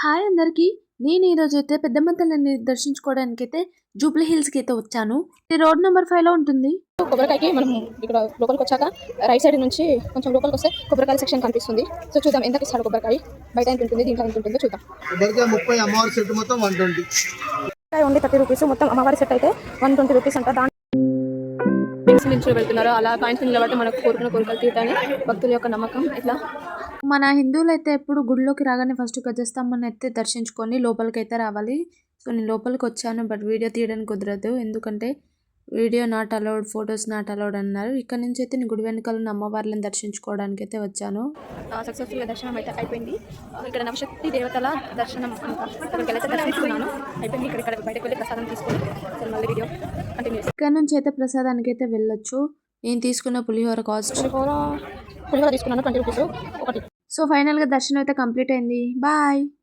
Hi అందరికి. నేను ఈరోజు అయితే పెద్దమ్మ తల్లిని దర్శించుకోవడానికైతే జూబ్లీ హిల్స్కి అయితే వచ్చాను. ఇది రోడ్ నెంబర్ 5 లో ఉంటుంది. కొబ్బరికాయకి మనం ఇక్కడ లోపలికి వచ్చాక రైట్ సైడ్ నుంచి కొంచెం లోపలికి వస్తే కొబ్బరికాయల సెక్షన్ కనిపిస్తుంది. సో చూద్దాం ఎంత ఇస్తాడు కొబ్బరికాయ, బయట ఎంత ఉంటుంది, దీంట్లో ఎంత ఉంటుందో చూద్దాం. కొబ్బరికాయ 30, అమ్మవారి సెట్ మొత్తం 120. ఓన్లీ 30 రూపీస్, మొత్తం అమ్మవారి సెట్ అయితే 120 రూపీస్ అంట. దాని నుంచి వెళ్తున్నారు. అలా కాయిన్స్ నిలబడితే మనకు కోరుకున్న కోరికలు తీరుతాయని భక్తుల యొక్క నమ్మకం. ఇట్లా మన హిందువులు అయితే ఎప్పుడు గుడిలోకి రాగానే ఫస్ట్ గజస్తంభాన్ని అయితే దర్శించుకొని లోపలికి అయితే రావాలి. సో నేను లోపలికి వచ్చాను, బట్ వీడియో తీయడానికి కుదరదు, ఎందుకంటే video not allowed, photos not allowed అన్నారు. ఇక్కడ నుంచి అయితే నేను గుడి వెనకాల ఉన్న అమ్మవార్లను దర్శించుకోవడానికి అయితే వచ్చాను. సక్సెస్ఫుల్గా దర్శనం అయితే అయిపోయింది. ఇక్కడ నవశక్తి దేవతల దర్శనం అంతా అక్కడికి వెళ్ళి దర్శించుకున్నాను. అయిపోయింది. ఇక్కడ బయటకు వెళ్ళి ప్రసాదం తీసుకొని అసలు మళ్ళీ వీడియో కంటిన్యూ. ఇక్కడ నుంచి అయితే ప్రసాదానికి అయితే వెళ్ళొచ్చు. నేను తీసుకున్న పులిహోర కాస్ట్ పులిహోర తీసుకున్నాను 20 రూపీస్ ఒకటి. సో ఫైనల్గా దర్శనం అయితే కంప్లీట్ అయింది. బాయ్.